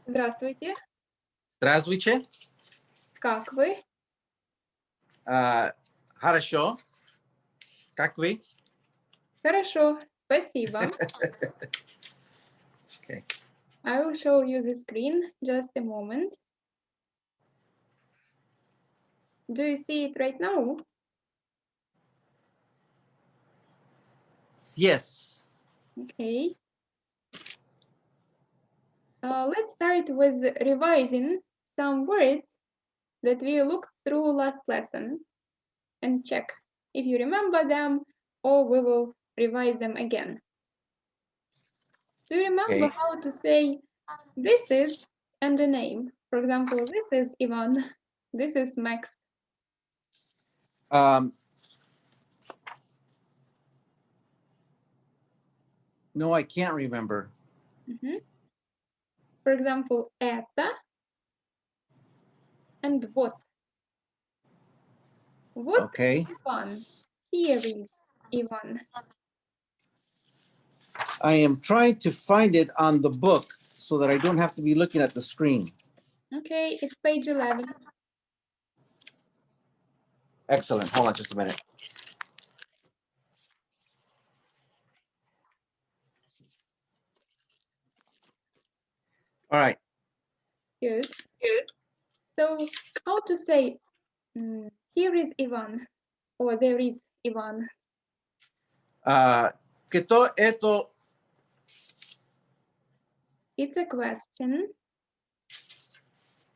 Здравствуйте. Здравствуйте. Как вы? Хорошо. Как вы? Хорошо, спасибо. Okay. I will show you the screen. Just a moment. Do you see it right now? Yes. Okay. Let's start with revising some words that we looked through last lesson and check if you remember them, or we will revise them again. Do you remember how to say this is and a name? For example, this is Ivan, this is Max. No, I can't remember. For example, это and вот. Вот Okay. Ivan. Here is Ivan. I am trying to find it on the book so that I don't have to be looking at the screen. Okay, it's page 11. Excellent. Hold on just a minute. All right. Good. So, how to say here is Ivan or there is Ivan? ¿Qué esto? It's a question.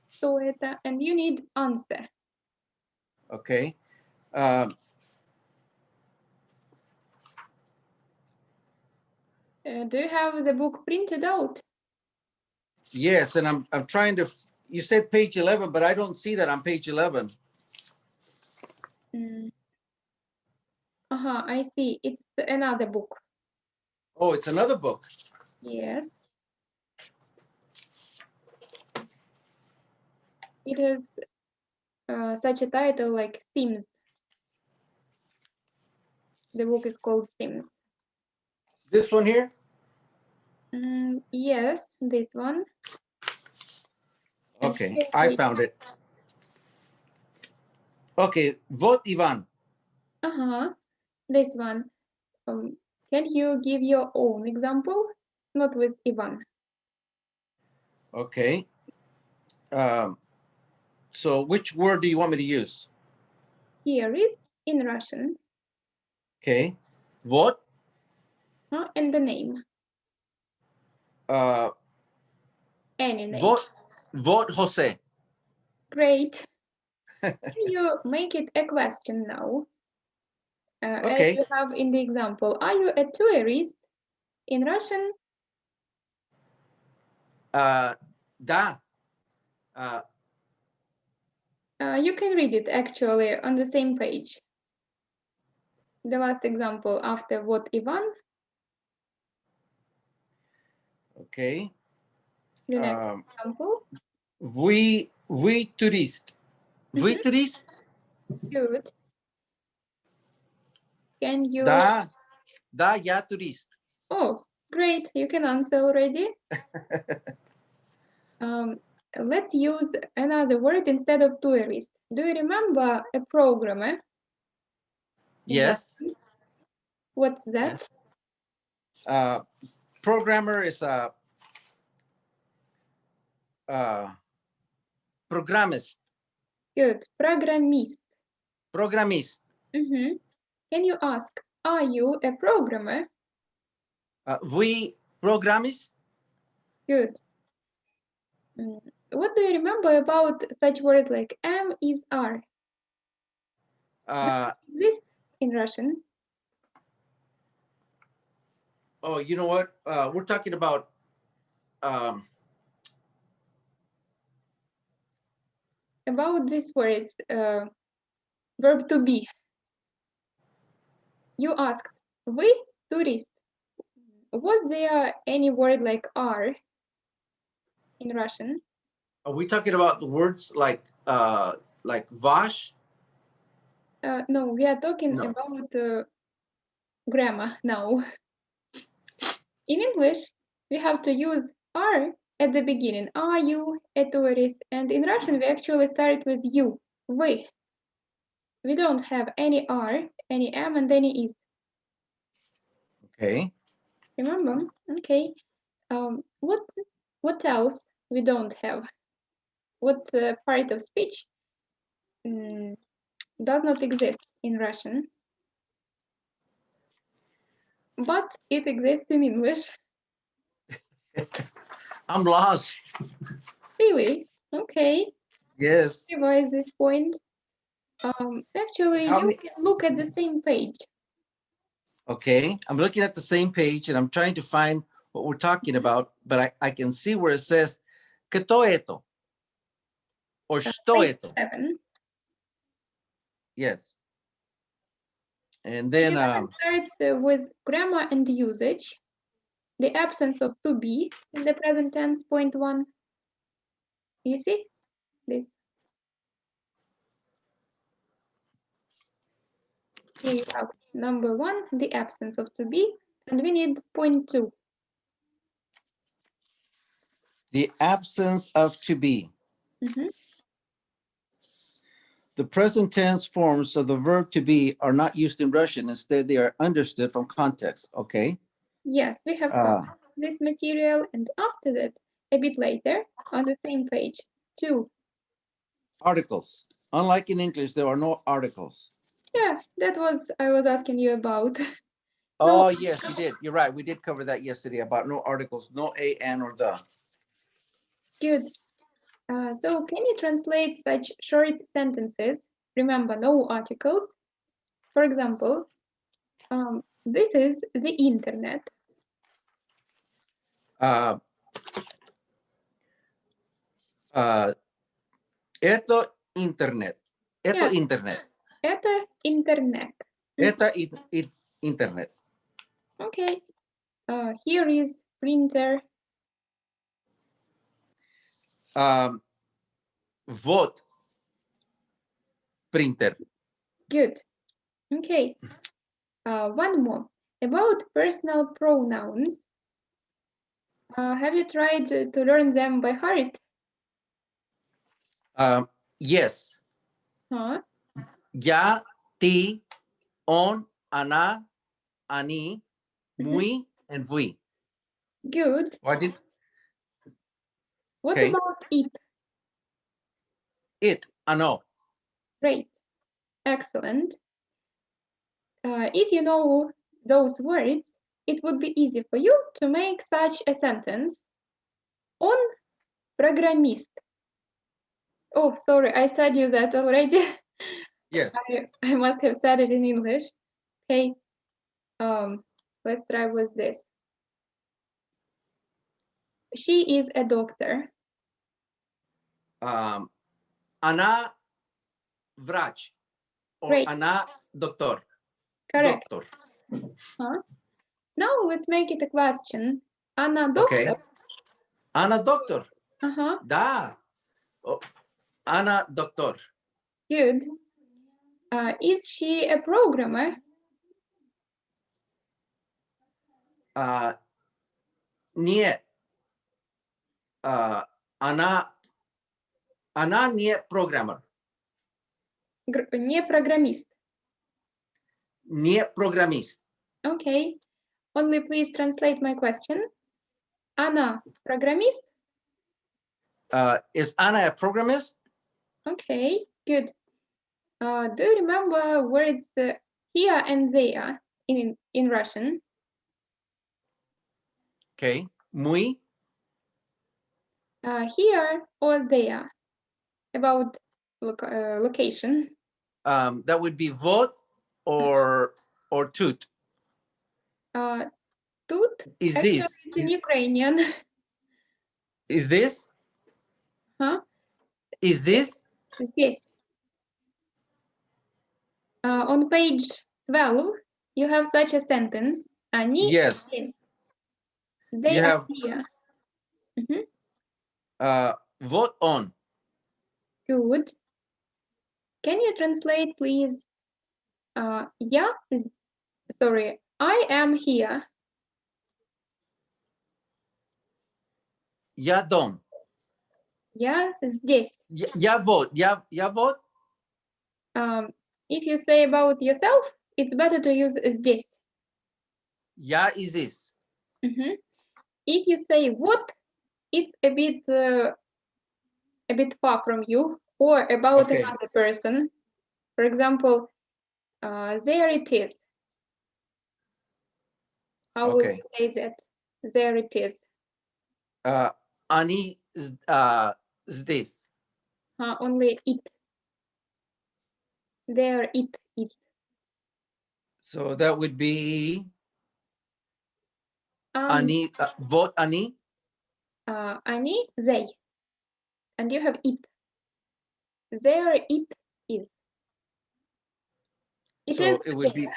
So это, and you need answer. Okay. Do you have the book printed out? Yes, and I'm trying to. You said page 11, but I don't see that on page 11. I see. It's another book. Oh, it's another book. Yes. It has such a title like Themes. The book is called Themes. This one here? Yes, this one. Okay, I found it. Okay, вот Ivan. This one. Can you give your own example? Not with Ivan. Okay. So which word do you want me to use? Here is in Russian. Okay. Вот. And the name. Any name. Вот Jose. Great. Can you make it a question now? Okay. As you have in the example. Are you a tourist? In Russian? Да. You can read it actually on the same page. The last example after what Ivan. Okay. The next example. Вы турист. Вы турист? Good. Can you? Да, я турист. Oh, great. You can answer already. Let's use another word instead of tourist. Do you remember a programmer? Yes. What's that? Yes. Programmer is a programmist. Good. Programmist. Programmist. Can you ask, are you a programmer? Вы программист? Good. What do you remember about such words like am, is, are? Exist in Russian? Oh, you know what? We're talking about these words, verb to be. You asked, вы турист. Was there any word like are in Russian? Are we talking about the words like vash? No, we are talking about grammar now. In English, we have to use are at the beginning. Are you a tourist? And in Russian, we actually start with you, вы. We don't have any R, any M, and any is. Okay. Remember? Okay. What else we don't have? What part of speech does not exist in Russian, but it exists in English? I'm lost. Really? Okay. Yes. Revise this point. Actually, How you many- can look at the same page. Okay. I'm looking at the same page and I'm trying to find what we're talking about, but I can see where it says "Кто это?" or "Что Page это?" 7. Yes. And then Starts with grammar and usage, the absence of to be in the present tense, point 1. You see this? Here you have number 1, the absence of to be, and we need point 2. the absence of to be. The present tense forms of the verb to be are not used in Russian. Instead, they are understood from context. Okay. Yes, we have covered this material, and after that, a bit later, on the same page, 2. Articles. Unlike in English, there are no articles. Yeah, that was I was asking you about. Oh, yes, you did. You're right. We did cover that yesterday about no articles, no a, an, or the. Good. So can you translate such short sentences? Remember, no articles. For example, this is the internet. Это интернет. Это Yeah. интернет. Это интернет. Это интернет. Okay. Here is printer. Вот принтер. Good. Okay. One more. About personal pronouns. Have you tried to learn them by heart? Yes. Huh? Я, ты, он, она, они, мы, and we. Good. What What about it? It, оно. Great. Excellent. If you know those words, it would be easy for you to make such a sentence. Он программист. Oh, sorry, I said you that already. Yes. I must have said it in English. Okay. Let's try with this. She is a doctor. Она врач. Or Great. она доктор. Correct. Доктор. Huh? Now let's make it a question. Она доктор? Okay. Она доктор. Да. Она доктор. Good. Is she a programmer? Нет. Она не программер. Не программист. Не программист. Okay. Only please translate my question. Она программист? Is Anna a programmist? Okay, good. Do you remember words here and there in Russian? Okay. Muy. Here or there, about location. That would be вот or тут. Тут? Is Actually, this? it's in Ukrainian. Is this? Huh? Is this? Yes. On page 12, you have such a sentence. Они Yes. здесь. They You are have here. вот он. Good. Can you translate, please? I am here. Я дом. Я здесь. Я вот. Я вот. If you say about yourself, it's better to use здесь. Я и здесь. If you say вот, it's a bit far from you or about Okay. another person. For example, there it is. How will you say that? There it is. Они здесь. Only it. There it is. So that would be Они, вот они. they. And you have it. There it is. So it would be.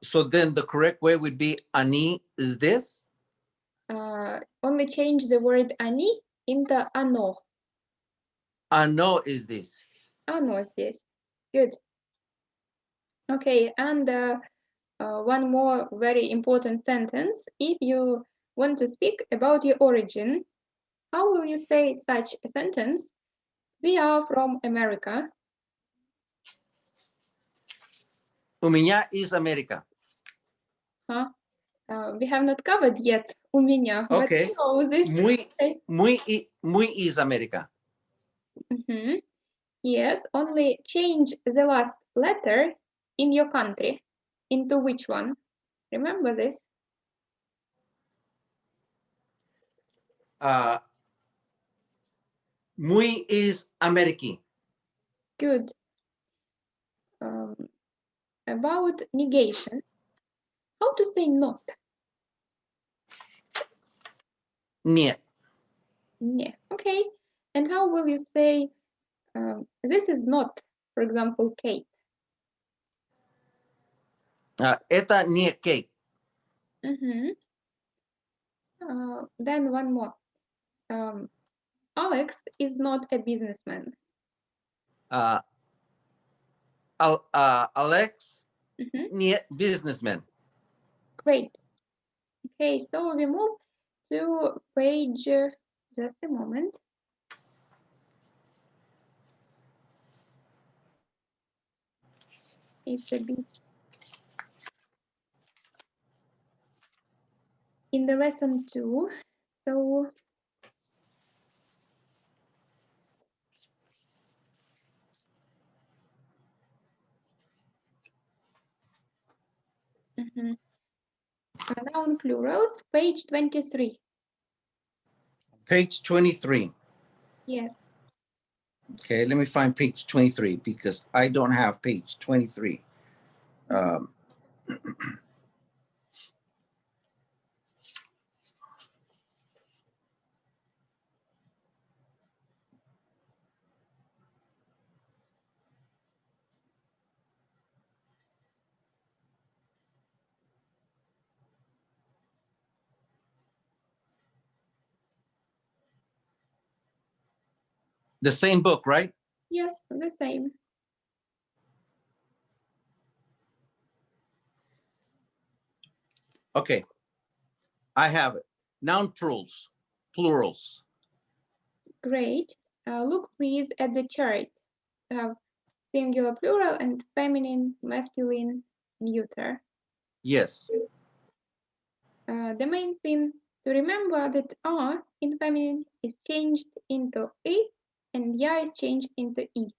So then the correct way would be они здесь. Only change the word они into оно. Оно здесь. Оно здесь. Good. Okay, and one more very important sentence. If you want to speak about your origin, how will you say such a sentence? We are from America. У меня из Америка. We have not covered yet у меня. Okay. But you know this. Мы из Америка. Yes, only change the last letter in your country. Into which one? Remember this? Мы из Америки. Good. About negation, how to say not? Нет. Yeah. Okay. And how will you say this is not, for example, Kate? Это не Кейт. Then one more. Alex is not a businessman. Alex не businessman. Great. Okay, so we move to page, just a moment. It's a bit in the lesson 2, so noun plurals, page 23. Page 23. Yes. Okay, let me find page 23 because I don't have page 23. The same book, right? Yes, the same. Okay, I have it. Noun plurals. Great. Look please at the chart. You have singular plural and feminine, masculine, neuter. Yes. The main thing to remember that R in feminine is changed into E and Ya is changed into E.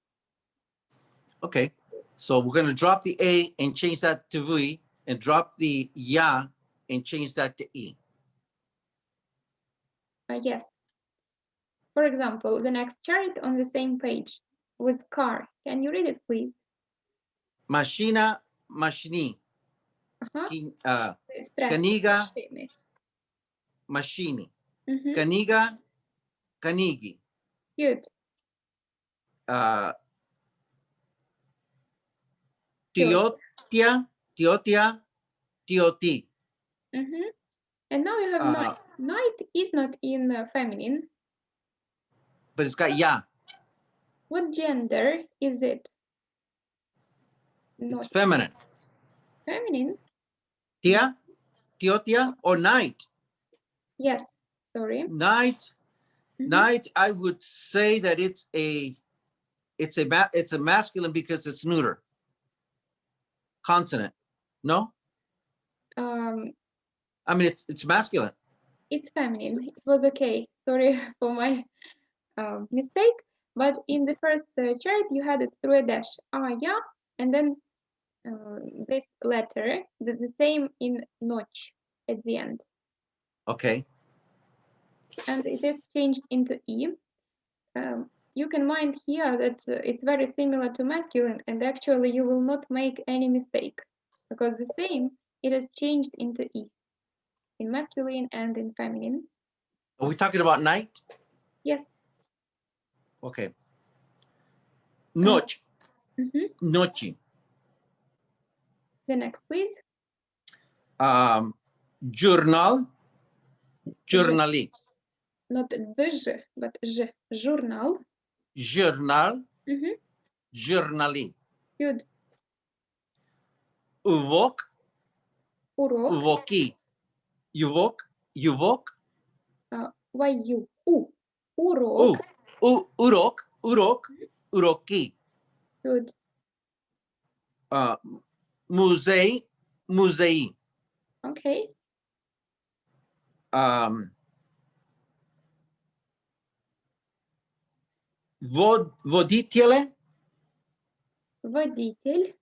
Okay, so we're going to drop the A and change that to V and drop the Ya and change that to E. Yes. For example, the next chart on the same page with car. Can you read it, please? Машина, машини. Книга, машини. Книга, книги. Good. Тетя, тети. And now you have night. Night is not in feminine. But it's got ya. What gender is it? It's feminine. Feminine? Tia, tiotia, or night? Yes, Sorry. Night. Mhm. Night, I would say that it's a masculine because it's neuter. Consonant. No? I mean, it's masculine. It's feminine. It was okay. Sorry for my mistake. But in the first chart, you had it through a dash. Yeah. And then this letter, the same in notch at the end. Okay. And it is changed into E. You can mind here that it's very similar to masculine, and actually you will not make any mistake because the same, it is changed into E in masculine and in feminine. Are we talking about night? Yes. Okay. Noche. Noche. The next, please. Journal. Journali. Not the but j. Journal. Journal. Journali. Good. Uvok. Урок. Uvoki. Uvok. Uvok. Why you? Урок. Urok. Urok. Uroki. Good. Musei. Musei. Okay. Водителе. Водитель.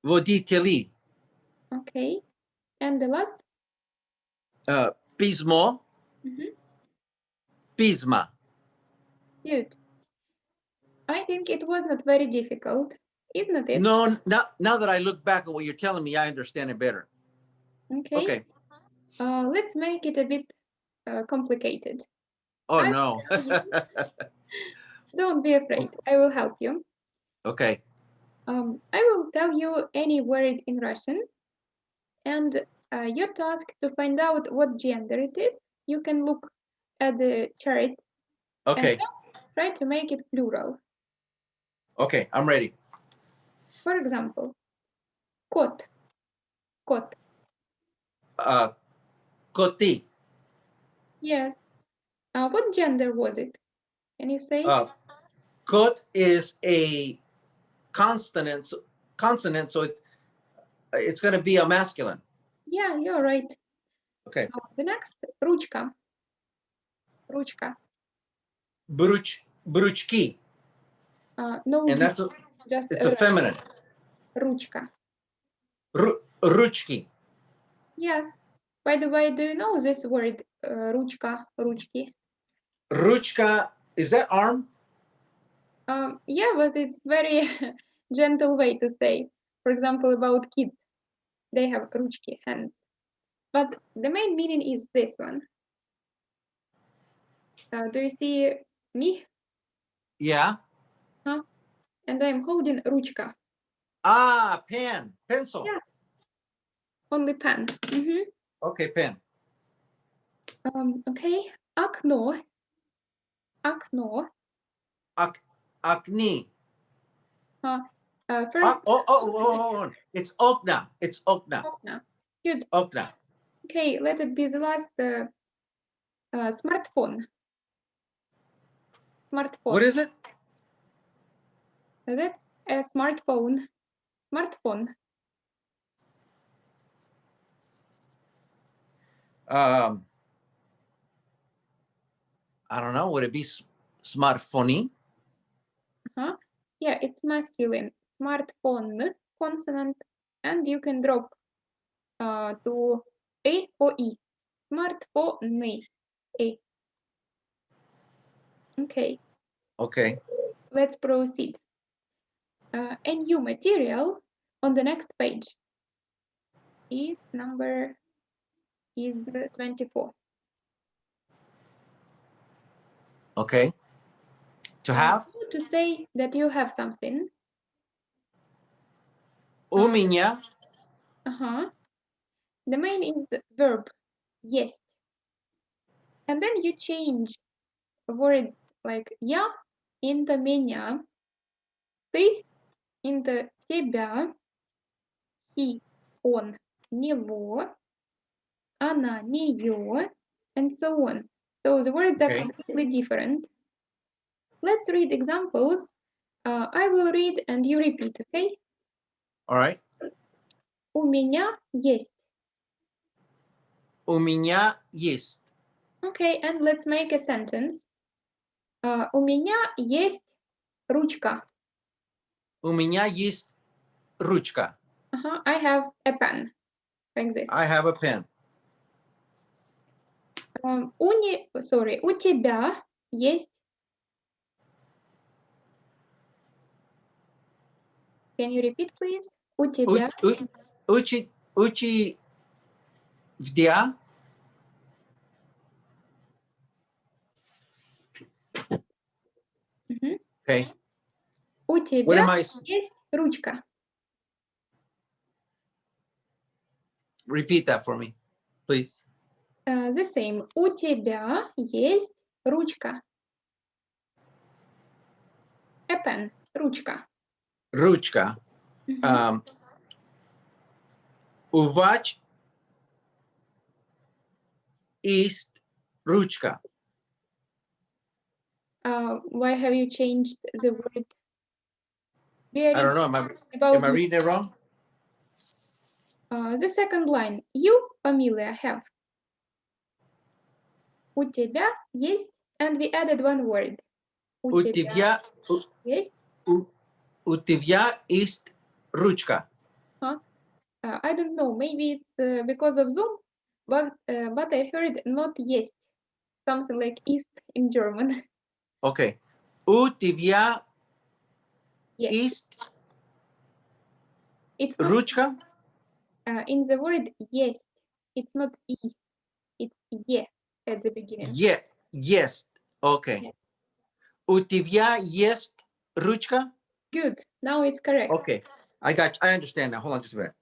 Водители. Okay. And the last? Pismo. Pisma. Good. I think it was not very difficult, isn't it? No, now that I look back at what you're telling me, I understand it better. Okay. Let's make it a bit complicated. Oh, no. Don't be afraid. I will help you. Okay. I will tell you any word in Russian, and your task to find out what gender it is. You can look at the chart. Okay. And try to make it plural. Okay, I'm ready. For example, кот. Кот. Koti. Yes. What gender was it? Can you say? Kot is a consonant, so it's going to be a masculine. Yeah, you're right. Okay. The next, ручка. Ручка. Бручки. No, And it's a feminine. Ручка. Ручки. Yes. By the way, do you know this word, ручка, ручки? Ручка, is that arm? Yeah, but it's very gentle way to say. For example, about kids, they have ручки, hands. But the main meaning is this one. Do you see me? Yeah. And I'm holding ручка. Pen, pencil. Yeah. Only pen. Okay, pen. Okay. Окно. Окно. Акни. First. Oh. It's okna. It's okna. Окна. Good. Okna. Okay, let it be the last. Smartphone. Smartphone. What is it? That's a smartphone. Smartphone. I don't know. Would it be smartphone? Yeah, it's masculine. Smartphone, consonant, and you can drop to A or E. Smartphone. A. Okay. Okay. Let's proceed. A new material on the next page. Its number is 24. Okay. To have? To say that you have something. У меня. The main is verb, yes. And then you change words like я into меня, ты into тебя, he, он, него, она, нее, and so on. So the words are Okay. completely different. Let's read examples. I will read and you repeat, okay? All right. У меня есть. У меня есть. Okay, and let's make a sentence. У меня есть ручка. У меня есть ручка. I have a pen, like this. I have a pen. У тебя есть. Can you repeat, please? У тебя. Учи вдя. Okay. У What тебя am I? есть ручка. Repeat that for me, please. The same. У тебя есть ручка. A pen. Ручка. Ручка. У вас есть ручка. Why have you changed the word? I don't know. Am I reading it wrong? The second line. You, familiar, have. У тебя есть, and we added one word. У тебя есть. У тебя есть ручка. I don't know. Maybe it's because of Zoom, but I heard not есть. Something like ist in German. Okay. У тебя есть ручка? In the word есть, it's not e, it's е at the beginning. Есть. Okay. У тебя есть ручка? Good. Now it's correct. Okay. I understand now. Hold on just a minute.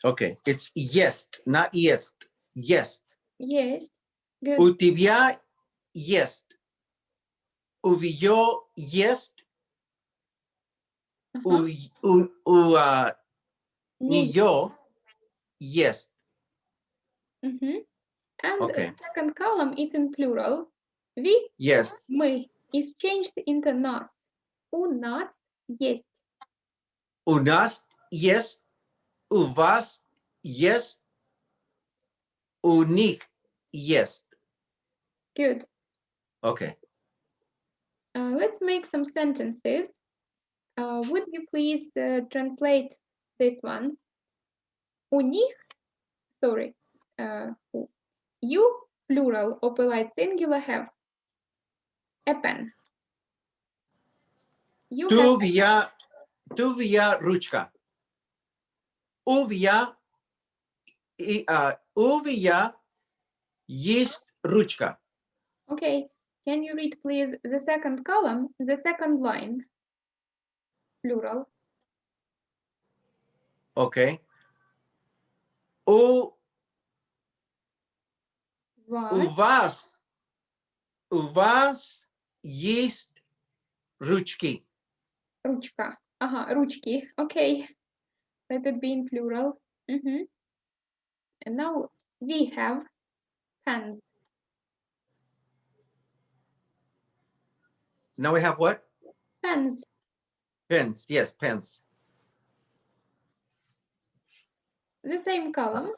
Okay. It's есть, not есть. Есть. Есть. Good. У тебя есть. У ее есть. У нее есть. And Okay. the second column is in plural. We, Yes. мы, is changed into нас. У нас есть. У нас есть. У вас есть. У них есть. Good. Okay. Let's make some sentences. Would you please translate this one? У них, sorry, you, plural or polite singular, have a pen. Твоя ручка. У меня есть ручка. Okay. Can you read, please, the second column, the second line, plural? Okay. У вас есть ручки. Ручка. Ручки. Okay. Let it be in plural. And now we have pens. Now we have what? Pens. Pens. Yes, pens. The same column.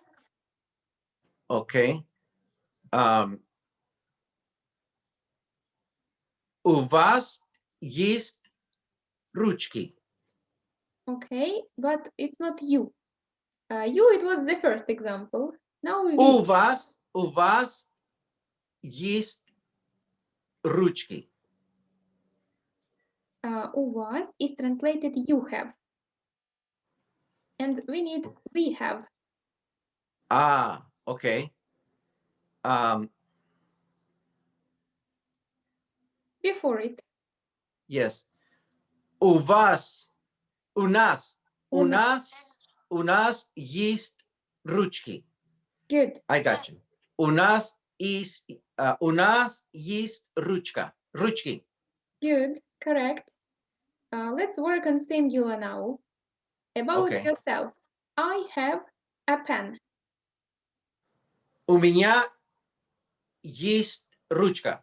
Okay. У вас есть ручки. Okay, but it's not you. You, it was the first example. Now we. У вас есть ручки. У вас is translated you have. And we need we have. Okay. Before it. Yes. У нас есть ручки. Good. I got you. У нас есть ручки. Good. Correct. Let's work on singular now. About Okay. yourself. I have a pen. У меня есть ручка.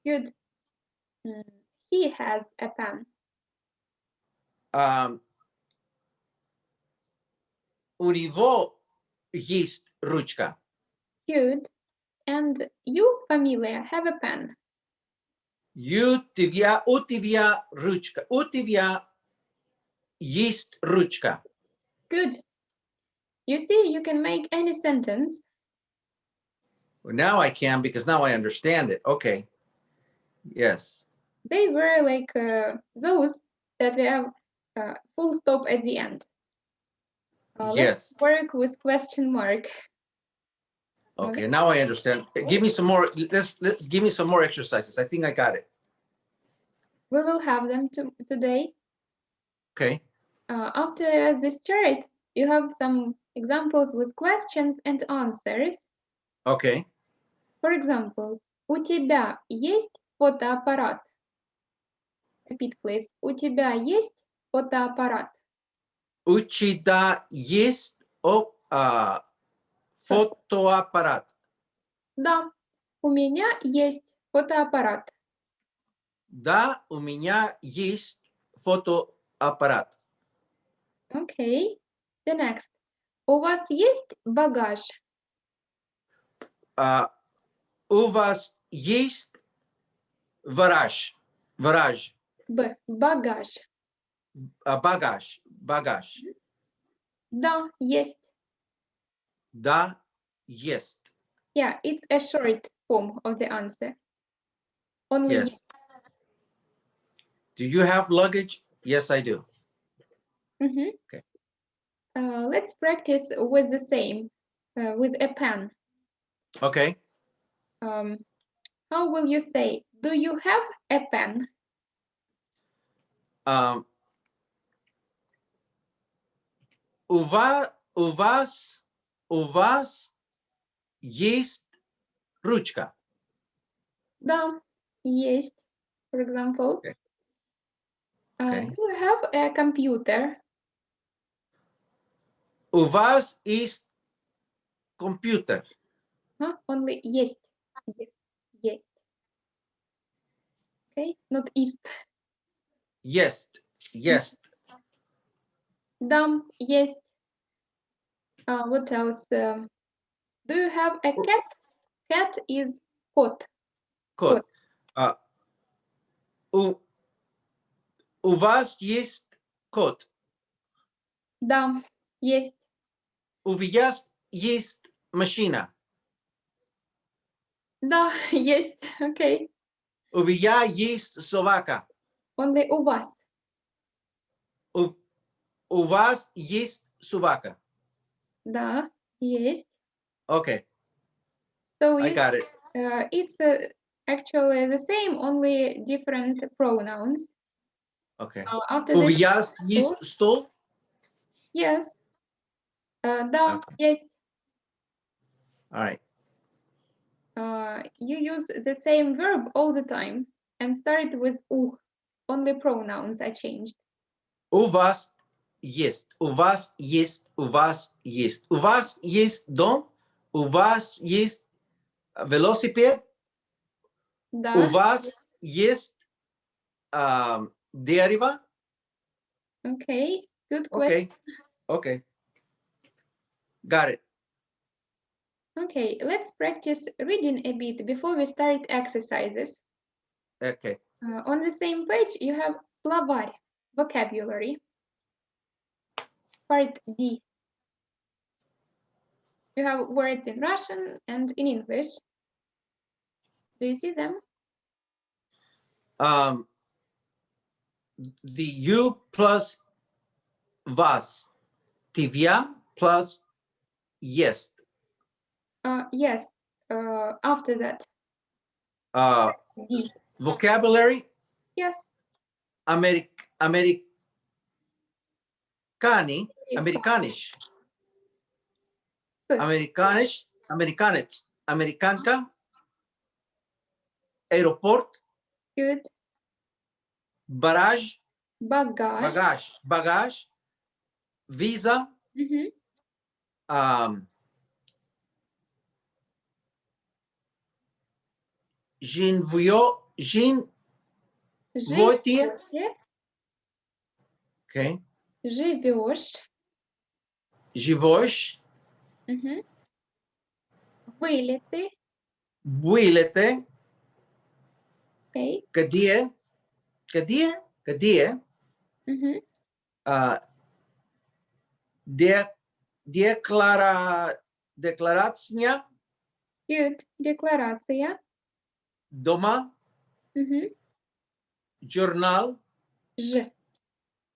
Good. He has a pen. У него есть ручка. Good. And you, familiar, have a pen. У тебя ручка. У тебя есть ручка. Good. You see, you can make any sentence. Well, now I can, because now I understand it. Okay. Yes. They were like those that we have full stop at the end. Yes. Let's work with question mark. Okay, now I understand. Give me some more. Give me some more exercises. I think I got it. We will have them today. Okay. After this chart, you have some examples with questions and answers. Okay. For example, у тебя есть фотоаппарат? Repeat, please. У тебя есть фотоаппарат? У тебя есть фотоаппарат? Да, у меня есть фотоаппарат. Да, у меня есть фотоаппарат. Okay. The next. У вас есть багаж? У вас есть багаж? Багаж. Багаж. Да, есть. Да, есть. Yeah, it's a short form of the answer. Only Yes. Do you have luggage? Yes, I do. Okay. Let's practice with the same, with a pen. Okay. How will you say, do you have a pen? У вас есть ручка? Да, есть, for example. Okay. Do you have a computer? У вас есть компьютер? Only есть. Есть. Okay, not ist. Есть. Есть. Да, есть. What else? Do you have a cat? Cat is кот. Кот. У вас есть кот? Да, есть. У вас есть машина? Да, есть. Okay. У меня есть собака? Only у вас. У вас есть собака? Да, есть. Okay. So I got it. It's actually the same, only different pronouns. Okay. After У this, вас есть стол? yes. Да, есть. All right. You use the same verb all the time and start with у. Only pronouns are changed. У вас есть. У вас есть. У вас есть. У вас есть дом? У вас есть велосипед? Да. У вас есть дерево? Okay, good question. Okay. Got it. Okay, let's practice reading a bit before we start exercises. Okay. On the same page, you have словарь, vocabulary. Part D. You have words in Russian and in English. Do you see them? The you plus вас. Тебя plus есть. Yes, after that. D. Vocabulary? Yes. Americanish. Americanka. Aeroport. Good. Багаж. Багаж. Багаж. Visa. Живете. Okay. Живешь. Живешь. Вылеты. Вылеты. Okay. Где. Декларация. Good. Декларация. Дома. Журнал.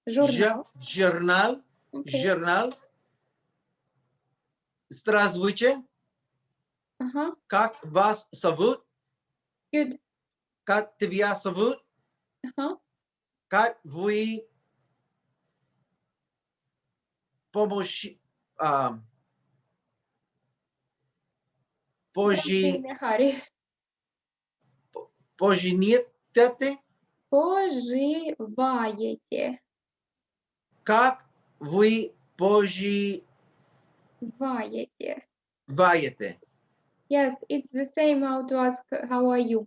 Журнал. Журнал. Okay. Журнал. Здравствуйте. Как вас зовут? Good. Как тебя зовут? Как вы поженитесь? Поживаете. Как вы поживаете? Yes, it's the same how to ask how are you.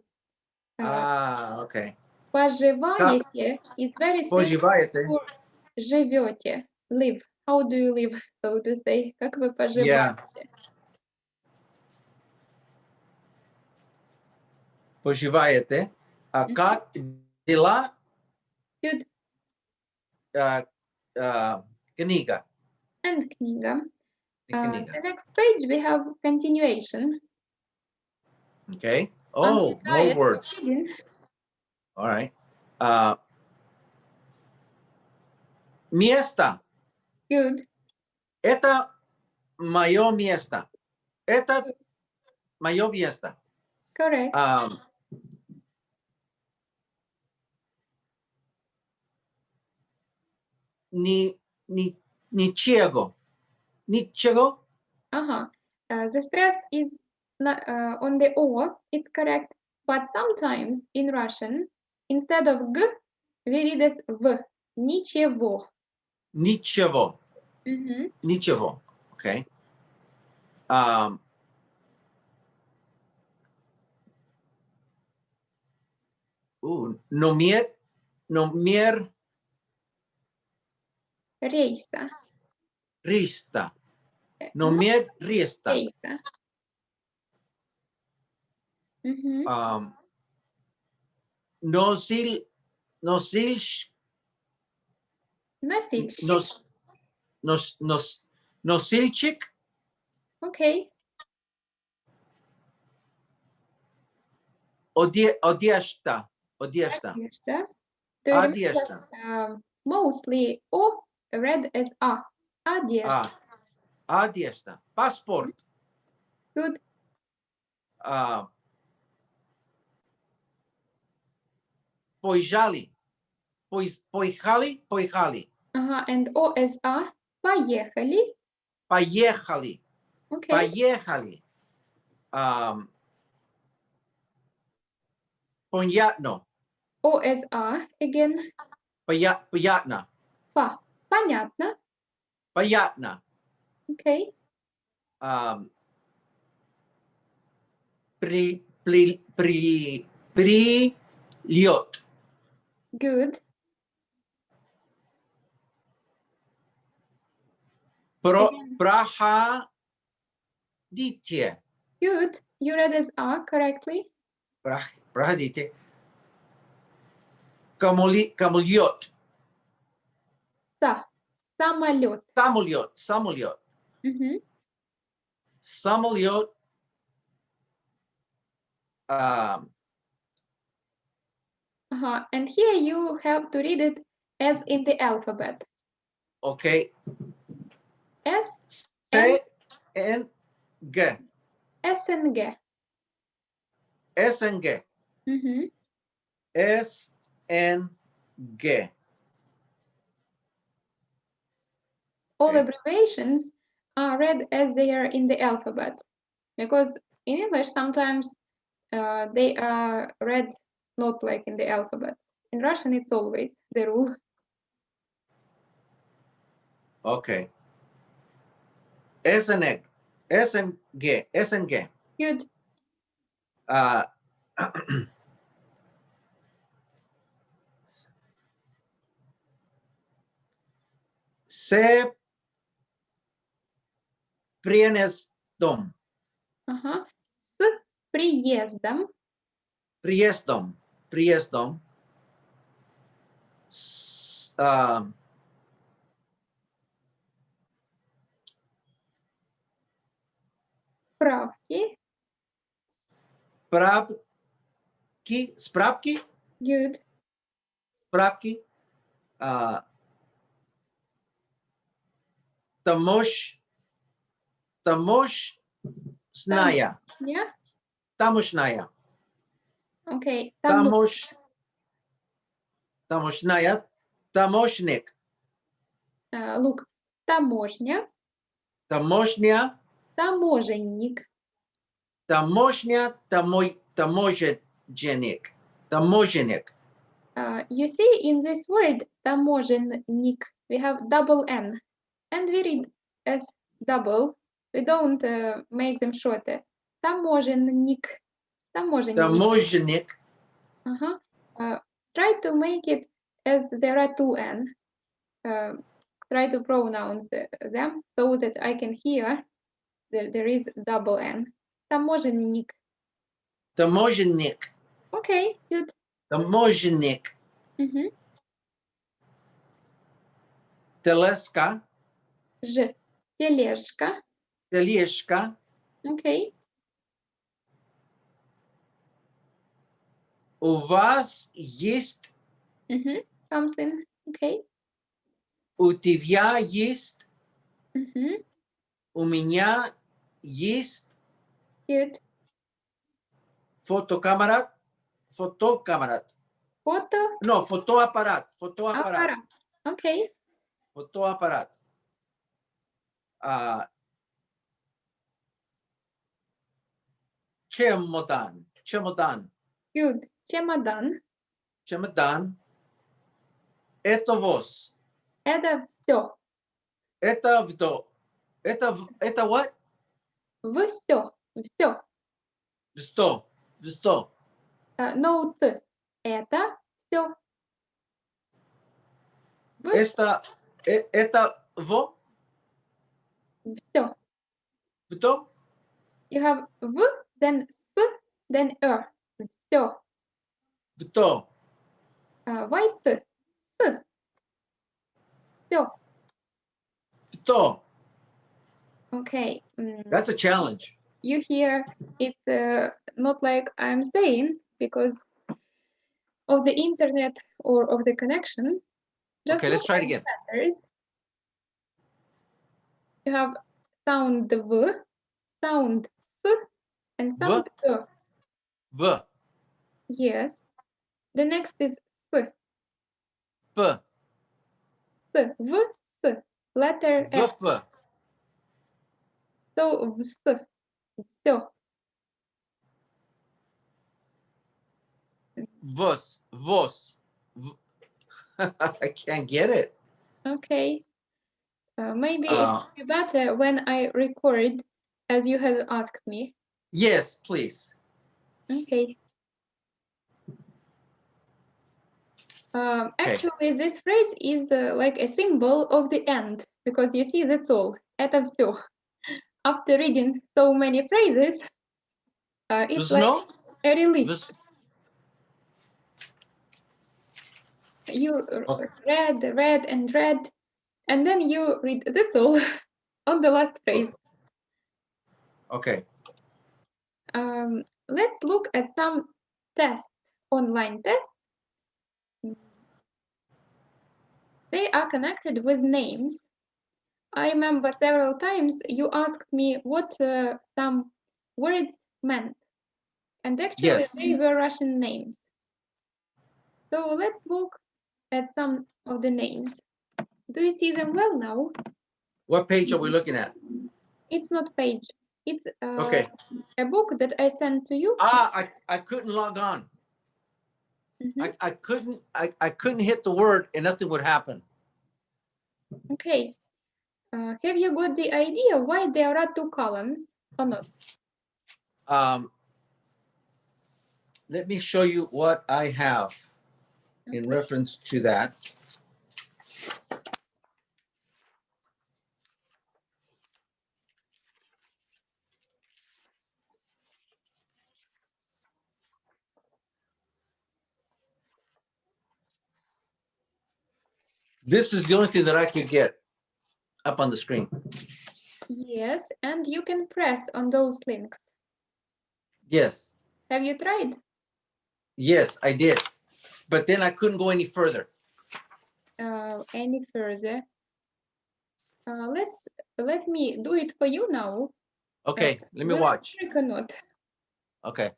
Okay. Поживаете is very similar Поживаете? to живете. Live. How do you live, so to say? Как вы поживаете? Поживаете? Как дела? Good. Книга. And книга. Книга. The next page we have continuation. Okay. Oh, more words. All right. Место. Good. Это мое место. Это мое место. Correct. Ничего. Ничего. The stress is on the O, it's correct. But sometimes in Russian, instead of G, we read as V. Ничего. Ничего. Ничего. Okay. Номер Рейса. рейса. Номер рейса. Рейса. Носильщик. Okay. Одежда. Mostly O read as A. Одежда. Одежда. Паспорт. Good. Поехали. And O as A. Поехали. Поехали. Okay. Поехали. Понятно. O as A again. Понятно. Понятно. Понятно. Okay. Прилет. Good. Проходите. Good. You read as A correctly. Проходите. Самолет. Самолет. Самолет. Самолет. And here you have to read it as in the alphabet. Okay. S, C, N, G. S and G. S and G. S and G. All abbreviations are read as they are in the alphabet, because in English sometimes they are read not like in the alphabet, In Russian, it's always the rule. Okay. SNG. SNG. SNG. Good. Se приездом. Ага. С приездом. Приездом. Приездом. Справки. Справки. Good. Справки. Таможня. Yeah. Таможня. Okay. Таможня. Таможник. Look. Таможня. Таможня. Таможенник. Таможня. Таможенник. Таможенник. You see, in this word, таможенник, we have double N. And we read as double. We don't make them shorter. Таможенник. Таможенник. Таможенник. Try to make it as there are two N. Try to pronounce them so that I can hear that there is double N. Таможенник. Таможенник. Okay, good. Таможенник. Тележка. Ж. Тележка. Тележка. Okay. У вас есть. Something. Okay. У тебя есть. У меня есть. Good. Фотокамера. Фотокамера. Фото. No, фотоаппарат. Фотоаппарат. Аппарат. Okay. Фотоаппарат. Чемодан. Чемодан. Good. Чемодан. Чемодан. Это воз. Это все. Это вдо. Это what? Все. Все. Сто. Сто. No Т. Это все. Это во? Все. Вдо? You have В, then С, then Все. Вдо. Why Т? С. Все. Вдо. Okay. That's a challenge. You hear it not like I'm saying because of the internet or of the connection. Just Okay, let's try it again. Letters. You have sound V, sound S, and sound E. V. Yes. The next is S. P. S. V, S. Letter S. VP. So, vs. Все. Vos. Vos. I can't get it. Okay. Maybe it would be better when I record as you have asked me. Yes, please. Okay. Actually, this phrase is like a symbol of the end because you see, that's all. Это все. After reading so many phrases, it's like a relief. You read, and then you read, that's all, on the last phrase. Okay. Let's look at some tests, online tests. They are connected with names. I remember several times you asked me what some words meant. And actually, they were Russian names. So let's look at some of the names. Do you see them well now? What page are we looking at? It's not page. It's okay. A book that I sent to you. I couldn't log on. Mhm. I couldn't hit the word and nothing would happen. Okay. Have you got the idea why there are two columns or not? Let me show you what I have in Okay. reference to that. This is the only thing that I could get up on the screen. Yes, and you can press on those links. Yes, Have you tried? yes, I did. But then I couldn't go any further. Any further? Let me do it for you now. Okay, let me Will it watch. work or not? Okay,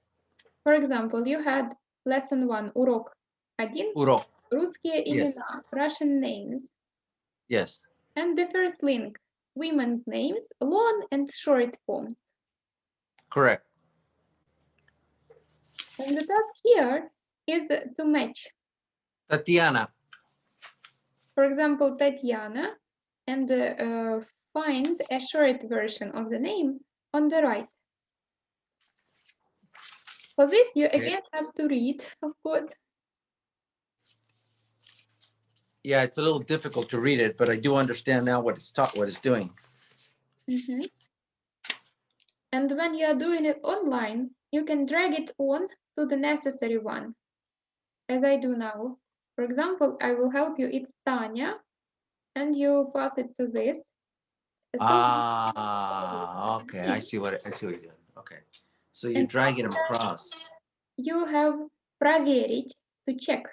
For example, you had lesson 1, урок 1, Урок. русские Yes. имена, Russian names. Yes, And the first link, women's names, long and short forms. correct. And the task here is to match. Tatiana. For example, Tatiana, and find a short version of the name on the right. For this, you again have to read, of course. Yeah, it's a little difficult to read it, but I do understand now what it's doing. Mm-hmm. And when you are doing it online, you can drag it on to the necessary one, as I do now. For example, I will help you. It's Tanya, and you pass it to this. Okay, I see what you're doing. Okay, so you're And dragging them across. You have проверить, to check.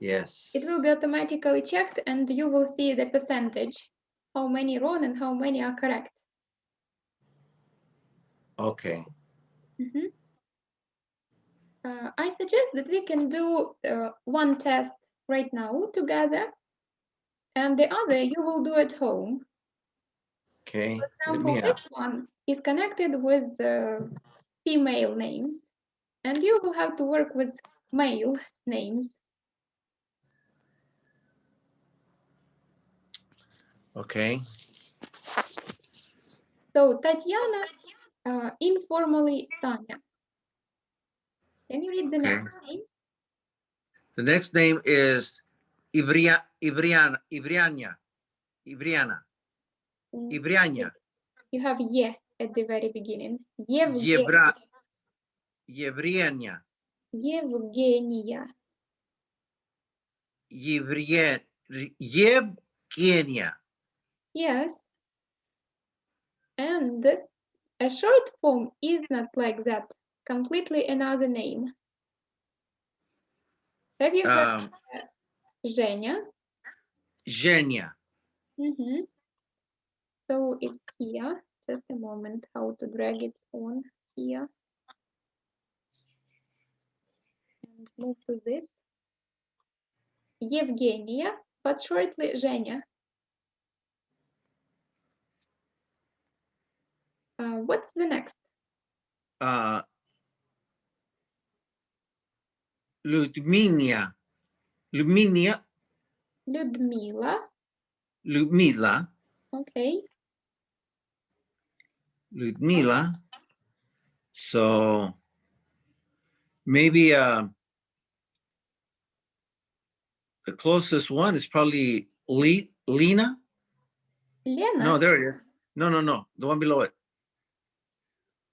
Yes. It will be automatically checked, and you will see the percentage, how many wrong and how many are correct. Okay. Mm-hmm. I suggest that we can do one test right now together, and the other you will do at home. Okay. For example, this one is connected with female names, and you will have to work with male names. Okay. So Tatiana, informally Tanya. Can you read the next name? The next name is Ibriana. You have ye at the very beginning. Еврения. Evgenia. Евгения. Yes. And a short form is not like that. Completely another name. Have you heard Zhenya? Женя. Mm-hmm. So it's here. Just a moment, how to drag it on here. And move to this. Evgenia, but shortly Zhenya. What's the next? Людмила. Людмila. Okay. Ludmila. So maybe the closest one is probably Lena. Lena. No, there it is. No. The one below it.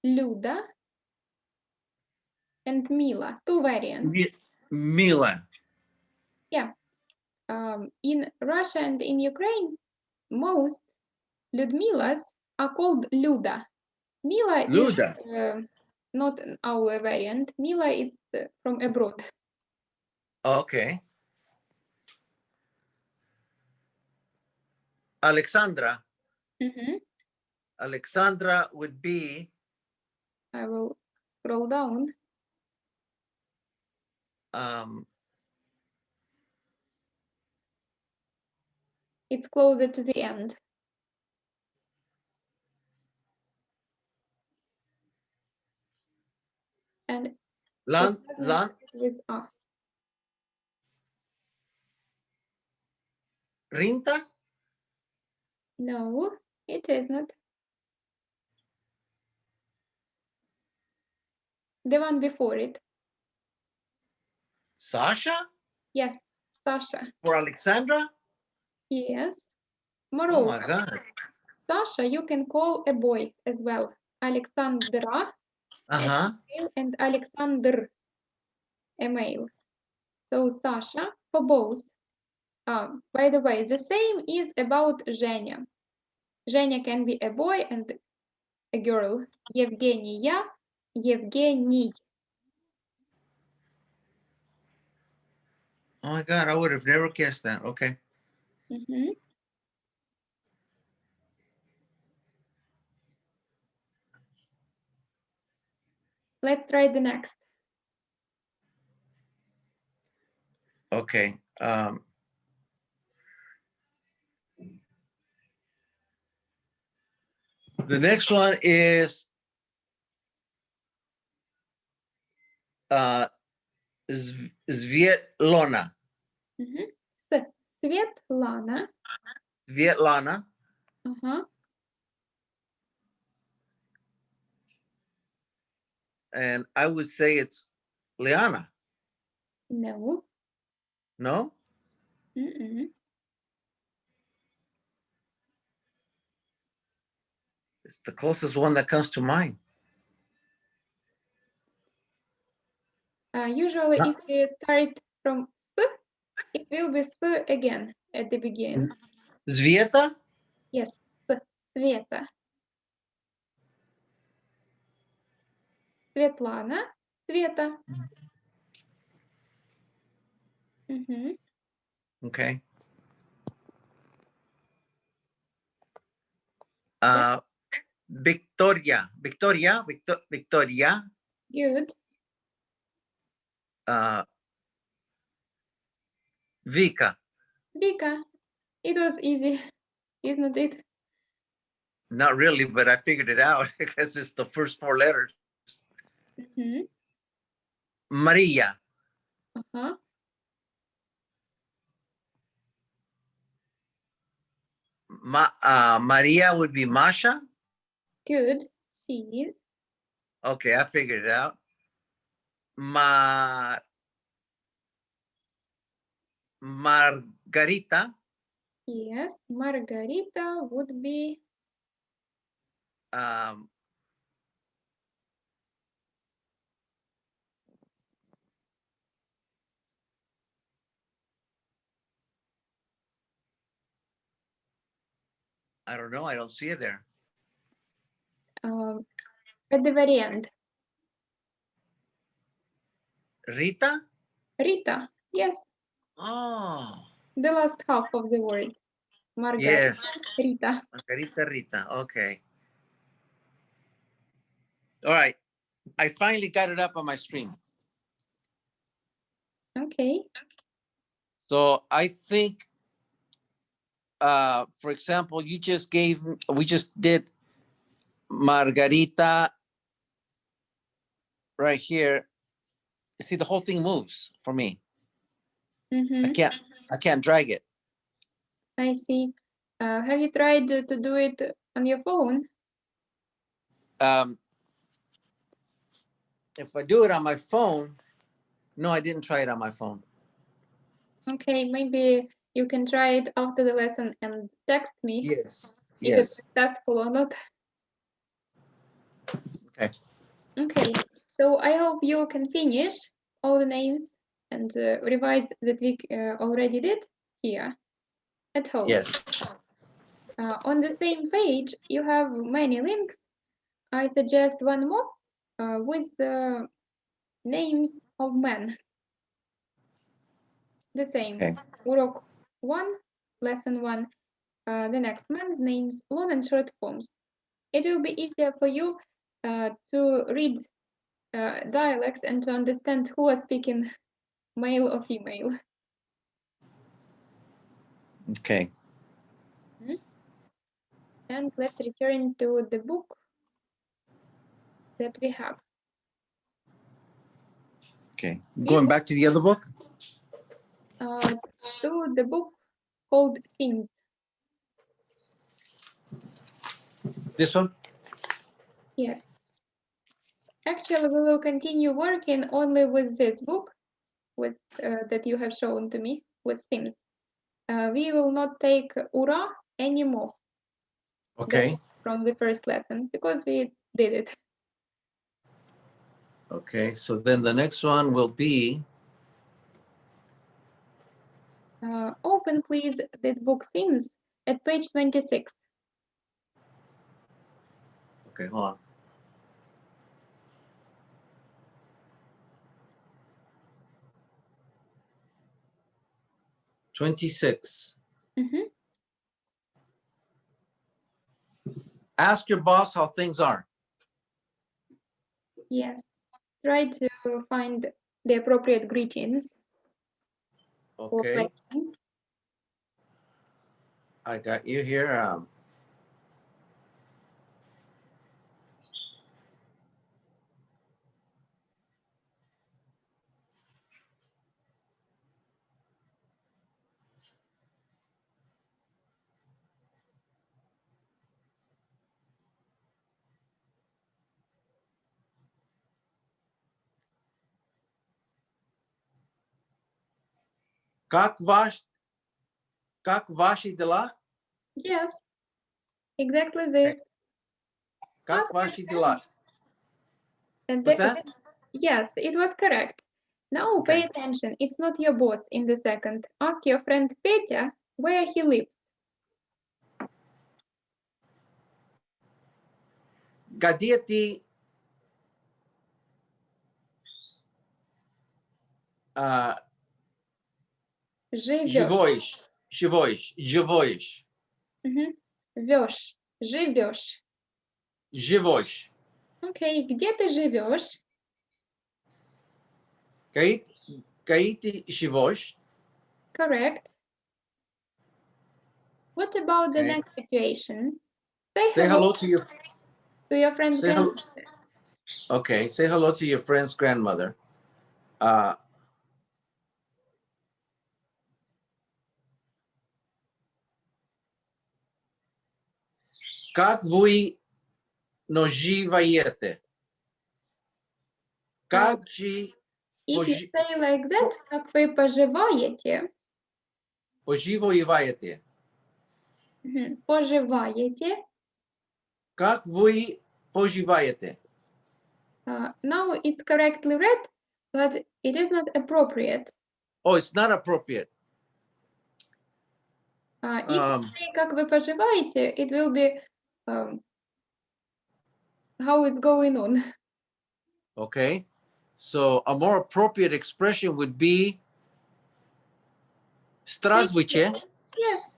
Luda. And Mila. Two variants. Mila. Yeah. In Russia and in Ukraine, most Ludmilas are called Luda. Mila Luda. is not our variant. Mila is from abroad. Okay. Alexandra. Mm-hmm. Alexandra would be. I will scroll down. It's closer to the end. And with a. Rinta? No, it is not. The one before it. Sasha? Yes, Sasha. For Alexandra? Yes. Oh my Moreover, God. Sasha you can call a boy as well. Alexandra Uh-huh. and Alexander a male. So Sasha for both. By the way, the same is about Zhenya. Zhenya can be a boy and a girl. Евгения, Евгений. Oh my God, I would have never guessed that. Okay. Mhm. Let's try the next. Okay. The next one is Svetlana. Mhm. Светлана. Svetlana. Uh-huh. And I would say it's Liana. No. No? Mm-mm. It's the closest one that comes to mind. Usually, if we start from S, it will be S again at the beginning. Sveta? Yes, S, Sveta. Светлана, Sveta. Mm-hmm. Okay. Victoria. Victoria. Victoria. Good. Vika. Vika. It was easy, isn't it? Not really, but I figured it out because it's the first four letters. Mm-hmm. Maria. Uh-huh. Maria would be Masha. Good. She is. Okay, I figured it out. Margarita. Yes, Margarita would be. I don't know. I don't see it there. At the very end. Rita? Rita. Yes. Oh. The last half of the word. Margarita. Yes. Rita. Margarita Rita. Okay. All right. I finally got it up on my stream. Okay. So I think, for example, we just did Margarita right here. See, the whole thing moves for me. Mm-hmm. I can't drag it. I see. Have you tried to do it on your phone? If I do it on my phone, no, I didn't try it on my phone. Okay, maybe you can try it after the lesson and text me. Yes. If it's successful or not. Okay. Okay, so I hope you can finish all the names and revise that we already did here at home. Yes. On the same page, you have many links. I suggest one more with names of men. The same. Okay. Урок 1, lesson 1. The next man's names, long and short forms. It will be easier for you to read dialects and to understand who are speaking, male or female. Okay. And let's return to the book that we have. Okay. Going back to the other book. To the book called Themes. This one? Yes. Actually, we will continue working only with this book, with that you have shown to me, with themes. We will not take Урок anymore. Okay. From the first lesson, because we did it. Okay, so then the next one will be. Open, please, this book Themes at page 26. Okay, hold on. Mm-hmm. Ask your boss how things are. Yes. Try to find the appropriate greetings or Okay, questions. I got you here. Как ваши дела? Yes, exactly this. Как Ask ваши your дела? And What's that? Yes, it was correct. Now pay Okay. attention. It's not your boss in the second. Ask your friend Petya where he lives. Где ты Живешь. живешь. Вешь. Живешь. Живешь. Окей, где ты живешь? Где ты живешь? Correct. What about the Okay. next situation? Say Say hello hello to your friend's say hello. grandmother. Okay, say hello to your friend's grandmother. Как вы наживаете? Как же If you say like that, как вы поживаете? поживаете? Поживаете. Как вы поживаете? Now it's correctly read, but it is not appropriate. Oh, it's not appropriate. If you say как вы поживаете, it will be how it's going on. Okay, so a more appropriate expression would be здравствуйте. Yes.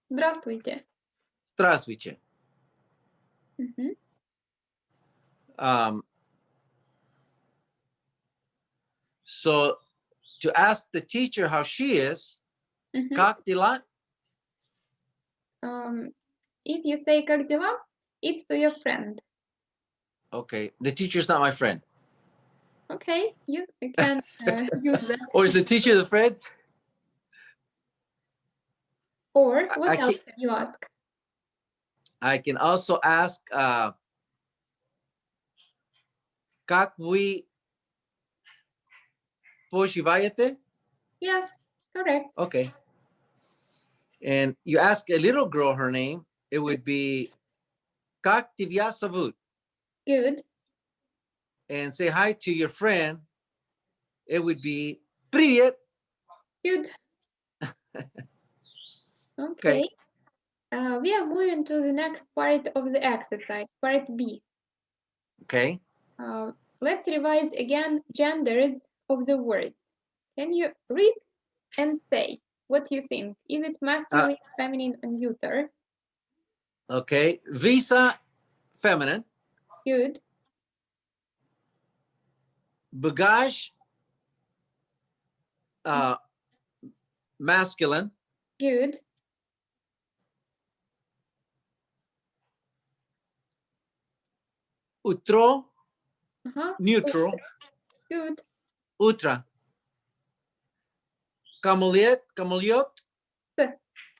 Здравствуйте. Здравствуйте. So to ask the teacher how she is, как дела? If you say как дела, it's to your friend. Okay, the teacher's not my friend. Okay, you can use that. Or is the teacher the friend? Or what else can you ask? I can also ask, как вы поживаете? Yes, correct. Okay. And you ask a little girl her name, it would be как тебя зовут? Good. And say hi to your friend, it would be привет. Good. Okay. We are moving to the next part of the exercise, part B. Okay. Let's revise again genders of the words. Can you read and say what you think? Is it masculine, feminine, and neuter? Okay. Visa, feminine. Good. Bagage, masculine. Good. Utro, neutral. Good. Утро. Камулет.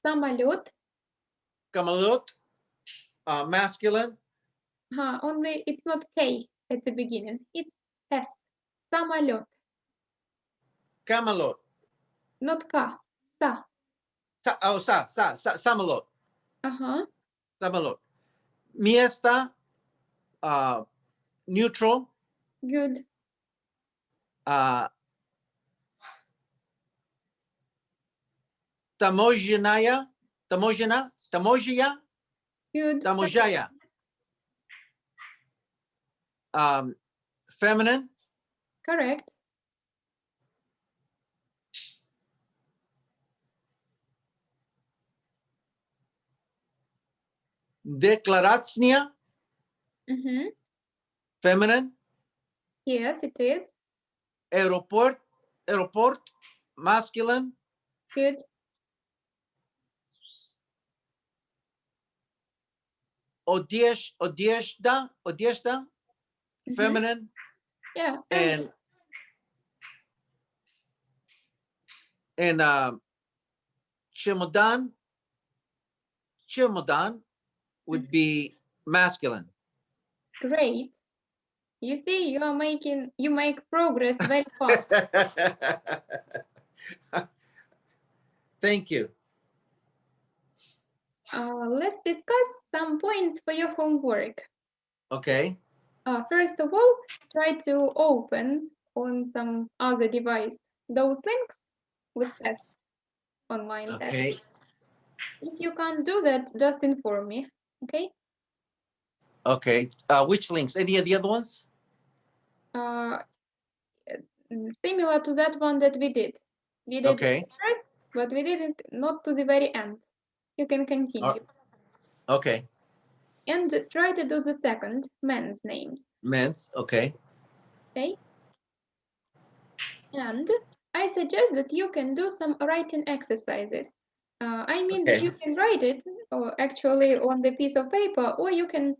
Самолет. Камелот. Masculine. Only it's not K at the beginning. It's S. Самолет. Camelot. Not K. Sa. Samalot. Samalot. Место. Neutral. Good. Таможенная. Таможня. Good. Таможая. Feminine. Correct. Декларация. Feminine. Yes, it is. Airport. Masculine. Good. Одежда. Feminine. Yeah. And chemodan would be masculine. Great. You see, you make progress very fast. Thank you. Let's discuss some points for your homework. Okay. First of all, try to open on some other device those links with tests, online tests. Okay. If you can't do that, just inform me, okay? Okay. Which links? Any of the other ones? Similar to that one that we did. We did Okay. it first, but we did it not to the very end. You can continue. Okay. And try to do the second, men's names. Men's. Okay. Okay. And I suggest that you can do some writing exercises. I mean that you can write it actually on the piece of paper, or you can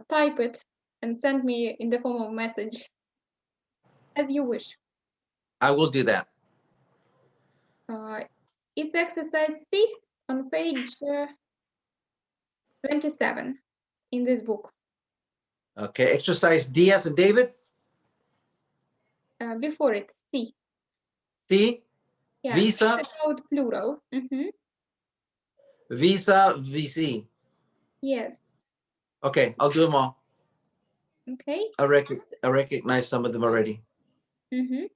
type it and send me in the form of message, as you wish. I will do that. It's exercise C on page 27 in this book. Okay. Exercise D as in David. Before it, C. C. Yeah, Visa. it's about plural. Visa. VC. Yes. Okay. I'll do them all. Okay. I recognize some of them already. And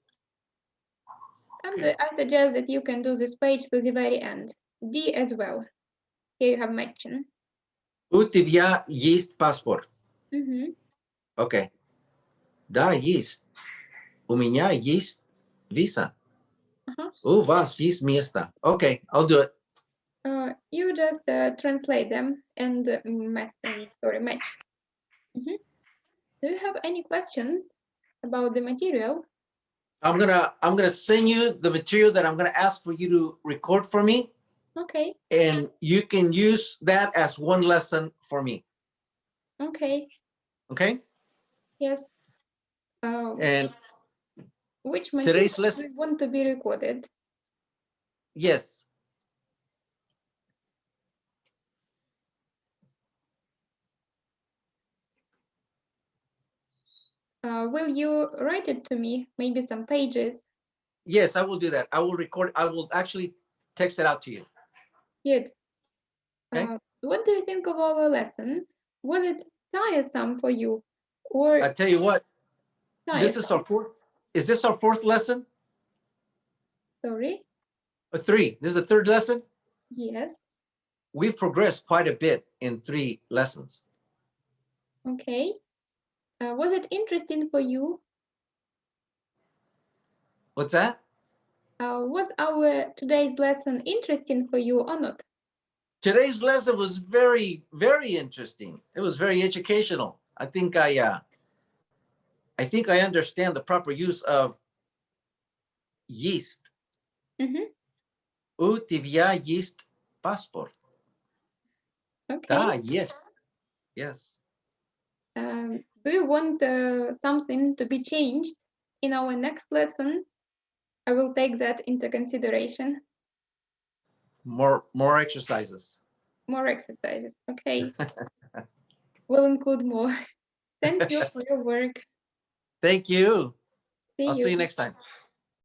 I suggest that you can do this page to the very end. D as well. Here you have mention. У тебя есть паспорт? Okay. Да, есть. У меня есть виза. У вас есть место. Okay, I'll do it. You just translate them and match. Do you have any questions about the material? I'm gonna send you the material that I'm gonna ask for you to record for me. Okay. And you can use that as one lesson for me. Okay. Okay. Yes. And which material today's lesson do you want to be recorded? Yes. Will you write it to me? Maybe some pages? Yes, I will do that. I will record. I will actually text it out to you. Good. Okay. What do you think of our lesson? Was it tiresome for you? Or I tell you what, this is tiresome? our fourth. Is this our fourth lesson? Sorry? Or three. This is the third lesson? Yes. We've progressed quite a bit in 3 lessons. Okay. Was it interesting for you? What's that? Was our today's lesson interesting for you or not? Today's lesson was very, very interesting. It was very educational. I think I understand the proper use of yeast. У тебя есть паспорт? Okay. Да, yes. Yes. Do you want something to be changed in our next lesson, I will take that into consideration. More exercises. More exercises. Okay. We'll include more. Thank you for your work. Thank you. See I'll you. see you next time.